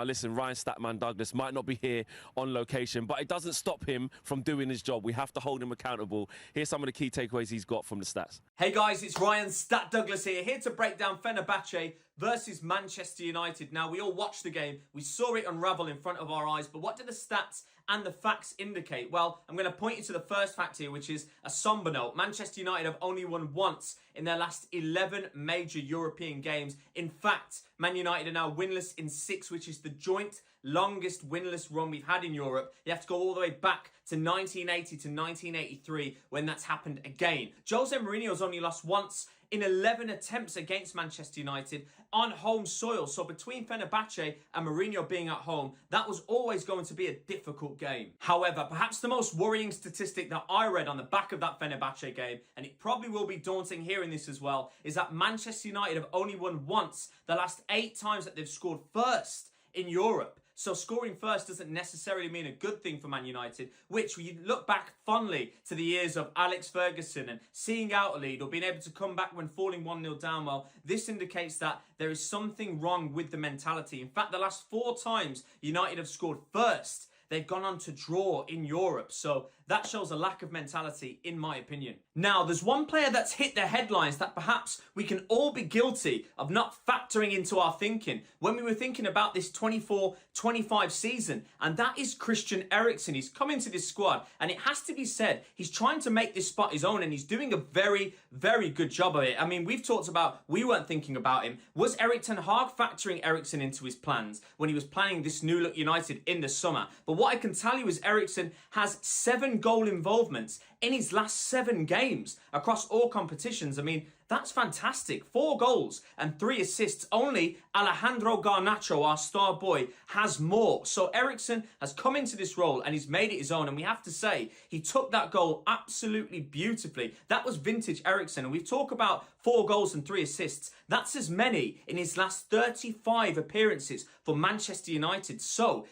Listen, Ryan Statman Douglas might not be here on location, but it doesn't stop him from doing his job. We have to hold him accountable. Here's some of the key takeaways he's got from the stats. Hey guys, it's Ryan Stat Douglas here to break down Fenerbahce versus Manchester United. Now, we all watched the game. We saw it unravel in front of our eyes, but what do the stats and the facts indicate? Well, I'm going to point you to the first fact here, which is a somber note. Manchester United have only won once in their last 11 major European games. In fact, Man United are now winless in 6, which is the joint longest winless run we've had in Europe. You have to go all the way back to 1980 to 1983 when that's happened again. Jose Mourinho's only lost once in 11 attempts against Manchester United on home soil. So between Fenerbahce and Mourinho being at home, that was always going to be a difficult game. However, perhaps the most worrying statistic that I read on the back of that Fenerbahce game, and it probably will be daunting hearing this as well, is that Manchester United have only won once the last 8 times that they've scored first in Europe. So scoring first doesn't necessarily mean a good thing for Man United, which when you look back fondly to the years of Alex Ferguson and seeing out a lead or being able to come back when falling 1-0 down, well, this indicates that there is something wrong with the mentality. In fact, the last 4 times United have scored first, they've gone on to draw in Europe. So that shows a lack of mentality, in my opinion. Now, there's one player that's hit the headlines that perhaps we can all be guilty of not factoring into our thinking when we were thinking about this 24-25 season, and that is Christian Eriksen. He's come into this squad, and it has to be said, he's trying to make this spot his own, and he's doing a very, very good job of it. I mean, we've talked about, we weren't thinking about him. Was Erik Ten Hag factoring Eriksen into his plans when he was planning this new look United in the summer? But what I can tell you is Eriksen has 7 goal involvements in his last 7 games across all competitions. I mean, that's fantastic. 4 goals and 3 assists. Only Alejandro Garnacho, our star boy, has more. So Eriksen has come into this role and he's made it his own. And we have to say, he took that goal absolutely beautifully. That was vintage Eriksen. And we talk about 4 goals and 3 assists. That's as many in his last 35 appearances for Manchester United. So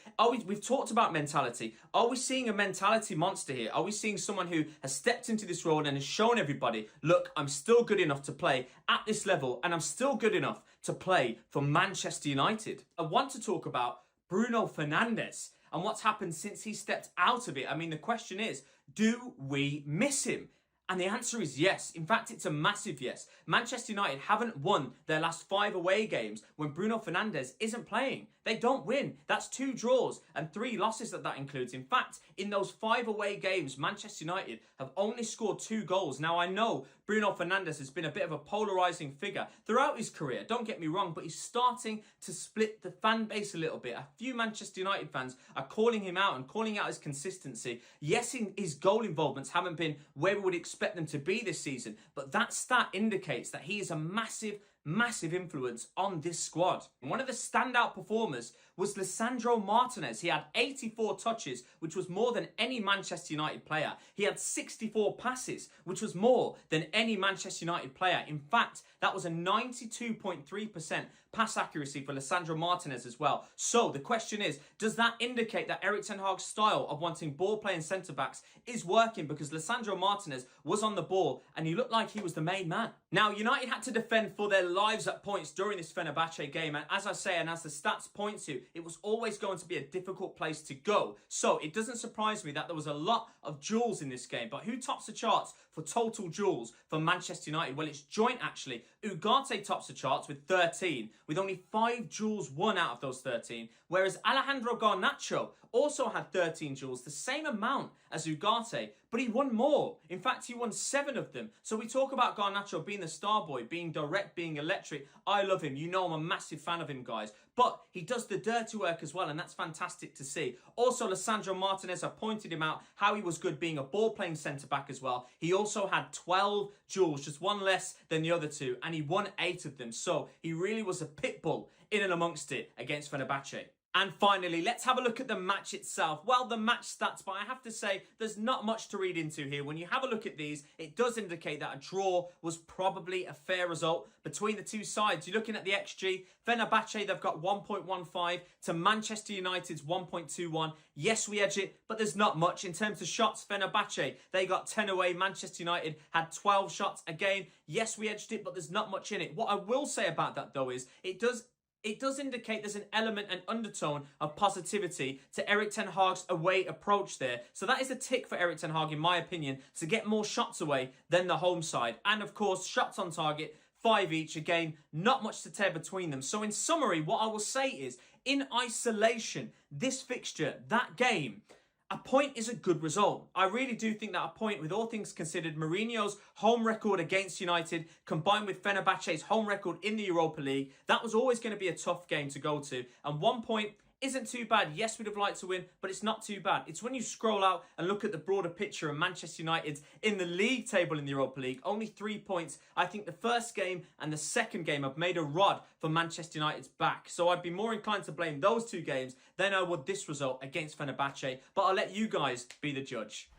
we've talked about mentality. Are we seeing a mentality monster here? Are we seeing someone who has stepped into this role and has shown everybody, look, I'm still good enough to play at this level and I'm still good enough to play for Manchester United? I want to talk about Bruno Fernandes and what's happened since he stepped out of it. I mean, the question is, do we miss him? And the answer is yes. In fact, it's a massive yes. Manchester United haven't won their last 5 away games when Bruno Fernandes isn't playing. They don't win. That's 2 draws and 3 losses that includes. In fact, in those 5 away games, Manchester United have only scored 2 goals. Now, I know Bruno Fernandes has been a bit of a polarising figure throughout his career. Don't get me wrong, but he's starting to split the fan base a little bit. A few Manchester United fans are calling him out and calling out his consistency. Yes, his goal involvements haven't been where we would expect them to be this season, but that stat indicates that he is a massive influence on this squad. And one of the standout performers was Lisandro Martinez. He had 84 touches, which was more than any Manchester United player. He had 64 passes, which was more than any Manchester United player. In fact, that was a 92.3% pass accuracy for Lisandro Martinez as well. So the question is, does that indicate that Erik Ten Hag's style of wanting ball-playing centre-backs is working? Because Lisandro Martinez was on the ball and he looked like he was the main man. Now, United had to defend for their lives at points during this Fenerbahce game, and as I say, and as the stats point to, it was always going to be a difficult place to go. So it doesn't surprise me that there was a lot of duels in this game. But who tops the charts for total duels for Manchester United? Well, it's joint actually. Ugarte tops the charts with 13, with only 5 duels won out of those 13, whereas Alejandro Garnacho also had 13 duels, the same amount as Ugarte, but he won more. In fact, he won 7 of them. So we talk about Garnacho being the star boy, being direct, being electric. I love him. You know I'm a massive fan of him, guys. But he does the dirty work as well, and that's fantastic to see. Also, Lisandro Martinez, I pointed him out, how he was good being a ball-playing centre-back as well. He also had 12 duels, just 1 less than the other 2, and he won 8 of them. So he really was a pit bull in and amongst it against Fenerbahce. And finally, let's have a look at the match itself. Well, the match stats, but I have to say, there's not much to read into here. When you have a look at these, it does indicate that a draw was probably a fair result between the two sides. You're looking at the XG. Fenerbahce, they've got 1.15 to Manchester United's 1.21. Yes, we edge it, but there's not much. In terms of shots, Fenerbahce, they got 10 away. Manchester United had 12 shots. Again, yes, we edged it, but there's not much in it. What I will say about that, though, is it does it does indicate there's an element and undertone of positivity to Erik Ten Hag's away approach there. So that is a tick for Erik Ten Hag, in my opinion, to get more shots away than the home side. And of course, shots on target, 5 each. Again, not much to tear between them. So in summary, what I will say is, in isolation, this fixture, that game, a point is a good result. I really do think that a point, with all things considered, Mourinho's home record against United combined with Fenerbahce's home record in the Europa League, that was always going to be a tough game to go to. And 1 point isn't too bad. Yes, we'd have liked to win, but it's not too bad. It's when you scroll out and look at the broader picture of Manchester United's in the league table in the Europa League, only 3 points. I think the first game and the second game have made a rod for Manchester United's back. So I'd be more inclined to blame those 2 games than I would this result against Fenerbahce. But I'll let you guys be the judge.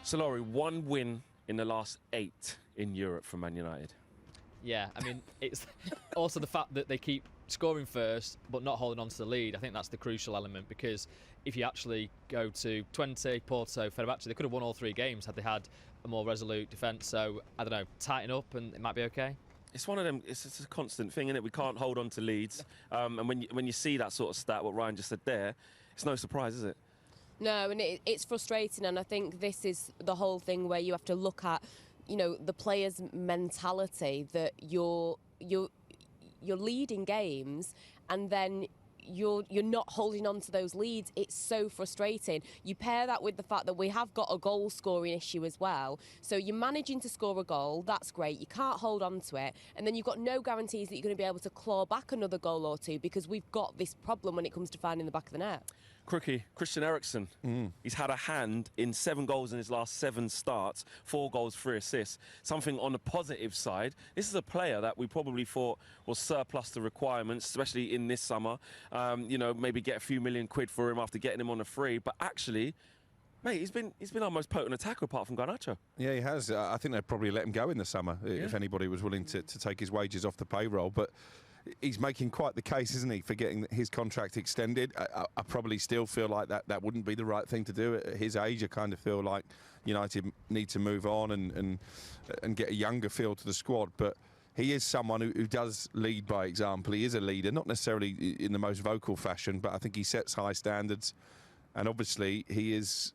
So, Laurie, 1 win in the last 8 in Europe for Man United. Yeah, I mean, it's also the fact that they keep scoring first but not holding on to the lead. I think that's the crucial element, because if you actually go to 20, Porto, Fenerbahce, they could have won all 3 games had they had a more resolute defence. So, I don't know, tighten up and it might be okay. It's one of them, it's a constant thing, isn't it? We can't hold on to leads. And when you see that sort of stat, what Ryan just said there, it's no surprise, is it? No, and it's frustrating, and I think this is the whole thing where you have to look at, you know, the players' mentality, that you're leading games and then you're not holding on to those leads. It's so frustrating. You pair that with the fact that we have got a goal scoring issue as well. So you're managing to score a goal, that's great. You can't hold on to it, and then you've got no guarantees that you're going to be able to claw back another goal or 2, because we've got this problem when it comes to finding the back of the net. Crookie, Christian Eriksen, he's had a hand in 7 goals in his last 7 starts, 4 goals, 3 assists. Something on the positive side. This is a player that we probably thought was surplus to requirements, especially in this summer. You know, maybe get a few million quid for him after getting him on a free. But actually, mate, he's been our most potent attacker apart from Garnacho. Yeah, he has. I think they'd probably let him go in the summer if anybody was willing to take his wages off the payroll. But he's making quite the case, isn't he, for getting his contract extended. I probably still feel like that wouldn't be the right thing to do at his age. I kind of feel like United need to move on and get a younger feel to the squad. But he is someone who does lead by example. He is a leader, not necessarily in the most vocal fashion, but I think he sets high standards. And obviously he is...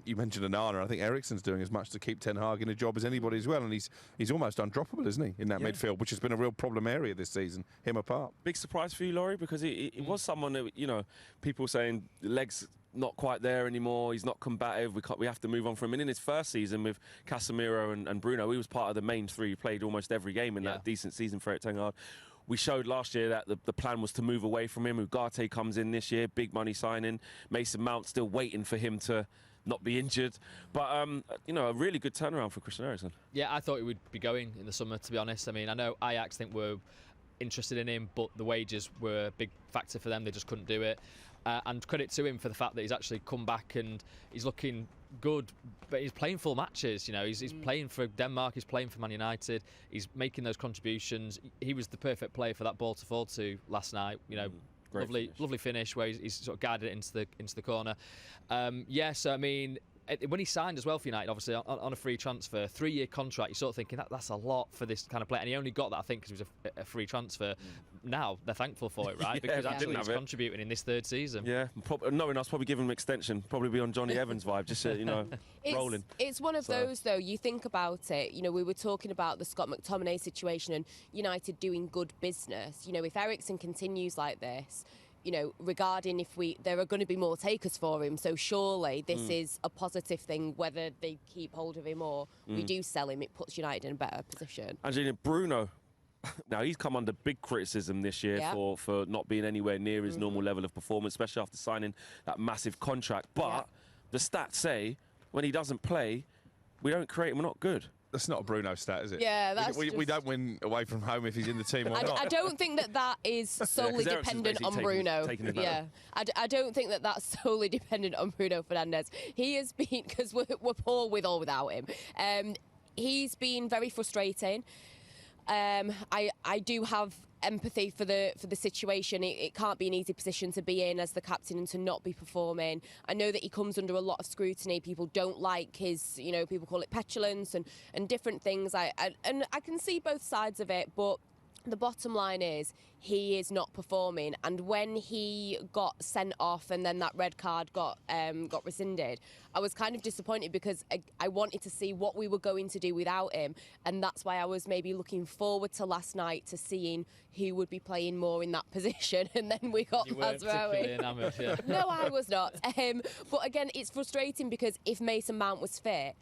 You mentioned Anana. I think Eriksen's doing as much to keep Ten Hag in a job as anybody as well, and he's almost undroppable, isn't he, in that midfield, which has been a real problem area this season, him apart. Big surprise for you, Laurie, because it was someone that, you know, people saying legs not quite there anymore, he's not combative, we have to move on from him. And in his first season with Casemiro and Bruno, he was part of the main 3, he played almost every game in that decent season for Erik Ten Hag. We showed last year that the plan was to move away from him. Ugarte comes in this year, big money signing. Mason Mount still waiting for him to not be injured. But, you know, a really good turnaround for Christian Eriksen. Yeah, I thought he would be going in the summer, to be honest. I mean, I know Ajax think were interested in him, but the wages were a big factor for them. They just couldn't do it. And credit to him for the fact that he's actually come back and he's looking good, but he's playing full matches. You know, he's playing for Denmark, he's playing for Man United, he's making those contributions. He was the perfect player for that ball to fall to last night. You know, lovely finish where he's sort of guided it into the corner. So I mean, when he signed as well for United, obviously on a free transfer, 3-year contract, you're sort of thinking that's a lot for this kind of player, and he only got that, I think, because it was a free transfer. Now they're thankful for it, right? Because actually he's contributing in this 3rd season. Yeah, knowing us, probably give him an extension, probably be on Johnny Evans vibe, just you know, rolling. It's one of those, though. You think about it. You know, we were talking about the Scott McTominay situation and United doing good business. You know, if Eriksen continues like this, you know, regarding if there are going to be more takers for him. So surely this is a positive thing, whether they keep hold of him or we do sell him. It puts United in a better position. Angelina, Bruno, now he's come under big criticism this year for not being anywhere near his normal level of performance, especially after signing that massive contract. But the stats say when he doesn't play, we don't create him, we're not good. That's not a Bruno stat, is it? Yeah, that's we don't win away from home if he's in the team or not. I don't think that is solely dependent on Bruno. I don't think that's solely dependent on Bruno Fernandes. He has been, because we're poor with or without him. He's been very frustrating. I do have empathy for the situation. It can't be an easy position to be in as the captain and to not be performing. I know that he comes under a lot of scrutiny. People don't like his, you know, people call it petulance and different things. And I can see both sides of it, but the bottom line is he is not performing, and when he got sent off and then that red card got rescinded, I was kind of disappointed because I wanted to see what we were going to do without him, and that's why I was maybe looking forward to last night to seeing who would be playing more in that position, and then we got Mazraoui. Yeah. No, I was not. But again, it's frustrating because if Mason Mount was fit,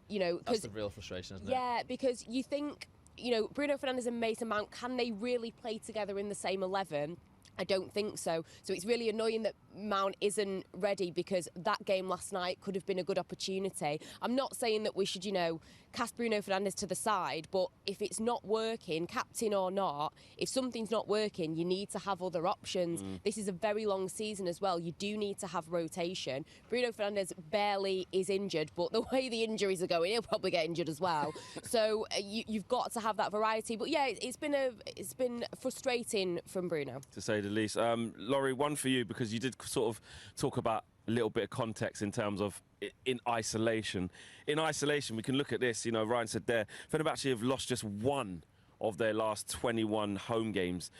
you know, That's the real frustration, isn't it? Yeah, because you think, you know, Bruno Fernandes and Mason Mount, can they really play together in the same 11? I don't think so. So it's really annoying that Mount isn't ready, because that game last night could have been a good opportunity. I'm not saying that we should, you know, cast Bruno Fernandes to the side, but if it's not working, captain or not, if something's not working, you need to have other options. This is a very long season as well. You do need to have rotation. Bruno Fernandes barely is injured, but the way the injuries are going, he'll probably get injured as well. So you've got to have that variety. But yeah, it's been frustrating from Bruno, to say the least. Laurie, one for you, because you did sort of talk about a little bit of context in terms of in isolation. In isolation, we can look at this. You know, Ryan said there, Fenerbahce have lost just one of their last 21 home games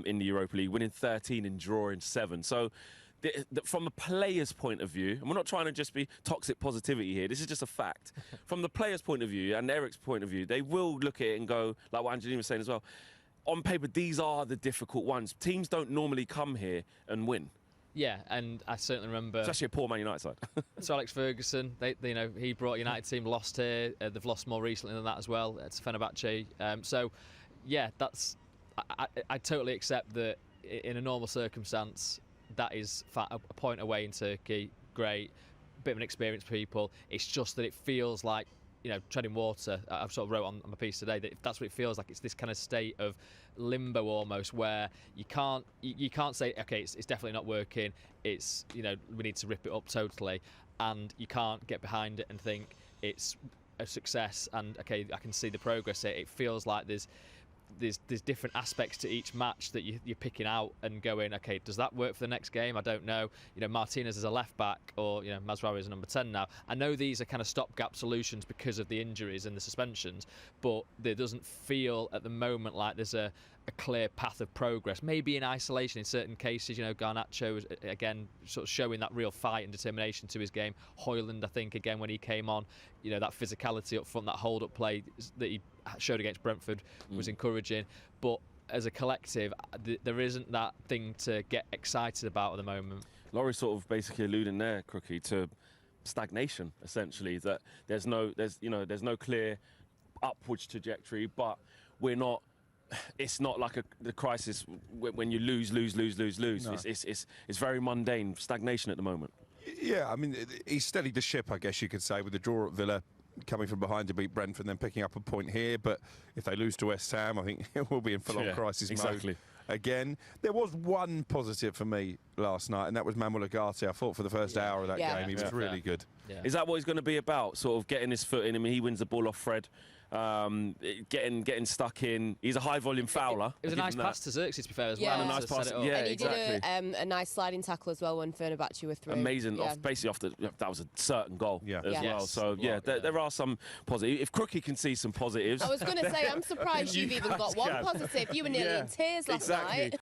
in the Europa League, winning 13 and drawing 7. So from a player's point of view, and we're not trying to just be toxic positivity here, this is just a fact. From the player's point of view and Eric's point of view, they will look at it and go, like what Angelina was saying as well, on paper, these are the difficult ones. Teams don't normally come here and win. Yeah, and I certainly remember... It's actually a poor Man United side. So Alex Ferguson, you know, he brought a United team, lost here. They've lost more recently than that as well. It's Fenerbahce. So, yeah, I totally accept that in a normal circumstance, that is a point away in Turkey. Great, bit of an experience for people. It's just that it feels like, you know, treading water. I've sort of wrote on my piece today that that's what it feels like. It's this kind of state of limbo almost, where you can't say, okay, it's definitely not working. It's, you know, we need to rip it up totally, and you can't get behind it and think it's a success. And okay, I can see the progress here. It feels like there's different aspects to each match that you're picking out and going, okay, does that work for the next game? I don't know. You know, Martinez is a left back, or, you know, Mazraoui is a number 10 now. I know these are kind of stopgap solutions because of the injuries and the suspensions, but there doesn't feel at the moment like there's a clear path of progress. Maybe in isolation in certain cases, you know, Garnacho again sort of showing that real fight and determination to his game. Hoyland, I think, again when he came on, you know, that physicality up front, that hold-up play that he showed against Brentford was encouraging. But as a collective, there isn't that thing to get excited about at the moment. Laurie's sort of basically alluding there, Crookie, to stagnation, essentially. That there's no clear upwards trajectory, but we're not. It's not like the crisis when you lose. No. It's very mundane stagnation at the moment. Yeah, I mean, he steadied the ship, I guess you could say, with the draw at Villa, coming from behind to beat Brentford and then picking up a point here. But if they lose to West Ham, I think it will be in full-on crisis mode again. There was one positive for me last night, and that was Manuel Ugarte. I thought for the first hour of that game, he was really good. Yeah. Is that what he's going to be about? Sort of getting his foot in. I mean, he wins the ball off Fred. Getting stuck in. He's a high volume fouler. It was a nice pass to Xerxes, to be fair, as well. And a nice pass. Yeah, and he exactly. did a nice sliding tackle as well when Fenerbahce were through. Amazing. Basically off that was a certain goal as well. Yes. So there are some positives. If Crookie can see some positives. I was going to say, I'm surprised you've even got one positive. You were nearly in tears last night.